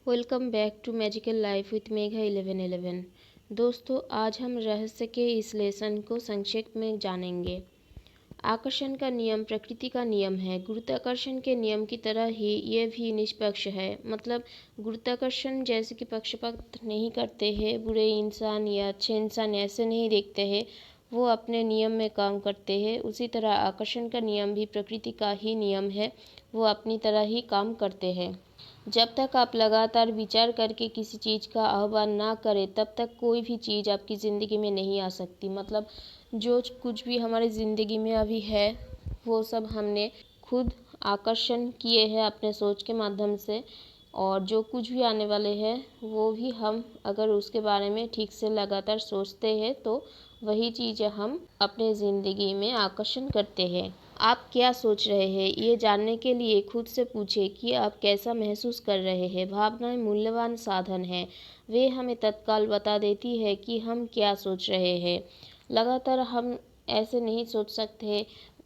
Welcome back to magical life with Megha 1111। दोस्तों, आज हम रहस्य के इस लेसन को संक्षेप में जानेंगे। आकर्षण का नियम प्रकृति का नियम है। गुरुत्वाकर्षण के नियम की तरह ही यह भी निष्पक्ष है। मतलब गुरुत्वाकर्षण जैसे कि पक्षपात नहीं करते हैं, बुरे इंसान या अच्छे इंसान ऐसे नहीं देखते हैं, वो अपने नियम में काम करते हैं। उसी तरह आकर्षण का नियम भी प्रकृति का ही नियम है, वो अपनी तरह ही काम करते हैं। जब तक आप लगातार विचार करके किसी चीज़ का आह्वान ना करें, तब तक कोई भी चीज़ आपकी ज़िंदगी में नहीं आ सकती। मतलब जो कुछ भी हमारी ज़िंदगी में अभी है, वो सब हमने खुद आकर्षण किए हैं अपने सोच के माध्यम से, और जो कुछ भी आने वाले हैं वो भी हम अगर उसके बारे में ठीक से लगातार सोचते हैं तो वही चीज़ें हम अपने ज़िंदगी में आकर्षण करते हैं। आप क्या सोच रहे हैं, ये जानने के लिए खुद से पूछें कि आप कैसा महसूस कर रहे हैं। भावनाएं मूल्यवान साधन हैं, वे हमें तत्काल बता देती है कि हम क्या सोच रहे हैं। लगातार हम ऐसे नहीं सोच सकते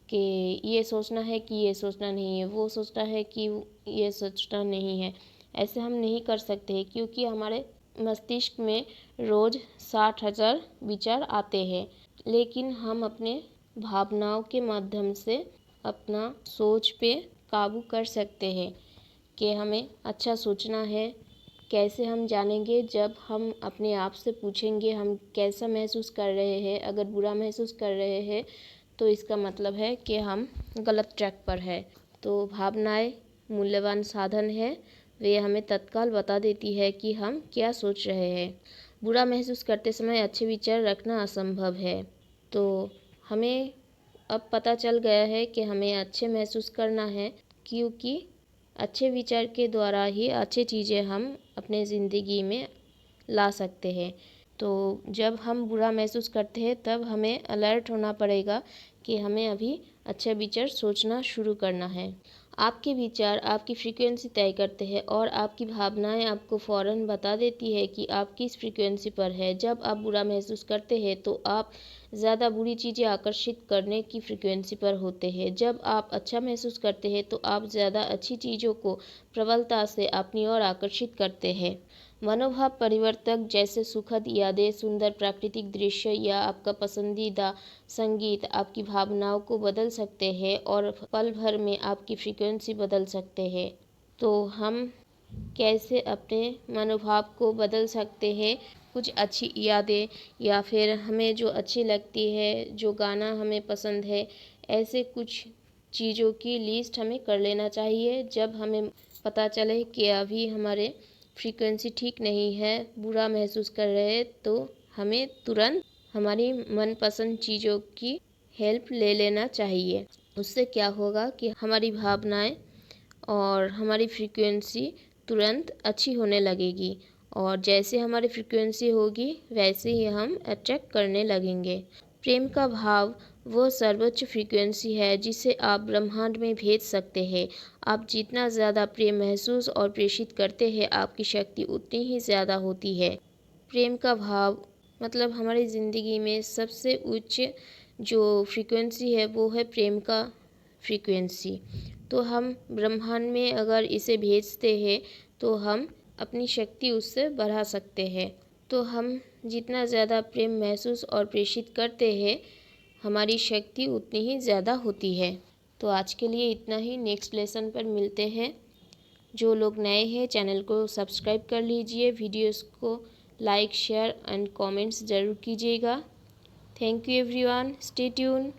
कि ये सोचना है कि ये सोचना नहीं है, वो सोचना है कि ये सोचना नहीं है। ऐसे हम नहीं कर सकते क्योंकि हमारे मस्तिष्क में रोज़ 60,000 विचार आते हैं, लेकिन हम अपने भावनाओं के माध्यम से अपना सोच पे काबू कर सकते हैं कि हमें अच्छा सोचना है। कैसे हम जानेंगे? जब हम अपने आप से पूछेंगे हम कैसा महसूस कर रहे हैं। अगर बुरा महसूस कर रहे हैं तो इसका मतलब है कि हम गलत ट्रैक पर है। तो भावनाएं मूल्यवान साधन है, वे हमें तत्काल बता देती है कि हम क्या सोच रहे हैं। बुरा महसूस करते समय अच्छे विचार रखना असंभव है। तो हमें अब पता चल गया है कि हमें अच्छे महसूस करना है, क्योंकि अच्छे विचार के द्वारा ही अच्छी चीज़ें हम अपने ज़िंदगी में ला सकते हैं। तो जब हम बुरा महसूस करते हैं तब हमें अलर्ट होना पड़ेगा कि हमें अभी अच्छा विचार सोचना शुरू करना है। आपके विचार आपकी फ्रीक्वेंसी तय करते हैं और आपकी भावनाएं आपको फ़ौरन बता देती है कि आप किस फ्रीक्वेंसी पर है। जब आप बुरा महसूस करते हैं तो आप ज़्यादा बुरी चीज़ें आकर्षित करने की फ्रीक्वेंसी पर होते हैं। जब आप अच्छा महसूस करते हैं तो आप ज़्यादा अच्छी चीज़ों को प्रबलता से अपनी ओर आकर्षित करते हैं। मनोभाव परिवर्तक जैसे सुखद यादें, सुंदर प्राकृतिक दृश्य या आपका पसंदीदा संगीत आपकी भावनाओं को बदल सकते हैं और पल भर में आपकी फ्रीक्वेंसी बदल सकते हैं। तो हम कैसे अपने मनोभाव को बदल सकते हैं? कुछ अच्छी यादें या फिर हमें जो अच्छी लगती है, जो गाना हमें पसंद है, ऐसे कुछ चीज़ों की लिस्ट हमें कर लेना चाहिए। जब हमें पता चले कि अभी हमारे फ्रीक्वेंसी ठीक नहीं है, बुरा महसूस कर रहे हैं, तो हमें तुरंत हमारी मनपसंद चीज़ों की हेल्प ले लेना चाहिए। उससे क्या होगा कि हमारी भावनाएं और हमारी फ्रीक्वेंसी तुरंत अच्छी होने लगेगी, और जैसे हमारी फ्रीक्वेंसी होगी वैसे ही हम अट्रैक्ट करने लगेंगे। प्रेम का भाव वो सर्वोच्च फ्रीक्वेंसी है जिसे आप ब्रह्मांड में भेज सकते हैं। आप जितना ज़्यादा प्रेम महसूस और प्रेषित करते हैं, आपकी शक्ति उतनी ही ज़्यादा होती है। प्रेम का भाव मतलब हमारी ज़िंदगी में सबसे उच्च जो फ्रीक्वेंसी है वो है प्रेम का फ्रीक्वेंसी। तो हम ब्रह्मांड में अगर इसे भेजते हैं तो हम अपनी शक्ति उससे बढ़ा सकते हैं। तो हम जितना ज़्यादा प्रेम महसूस और प्रेषित करते हैं, हमारी शक्ति उतनी ही ज़्यादा होती है। तो आज के लिए इतना ही। नेक्स्ट लेसन पर मिलते हैं। जो लोग नए हैं चैनल को सब्सक्राइब कर लीजिए, वीडियोस को लाइक शेयर एंड कमेंट्स ज़रूर कीजिएगा। Thank you everyone, stay tune.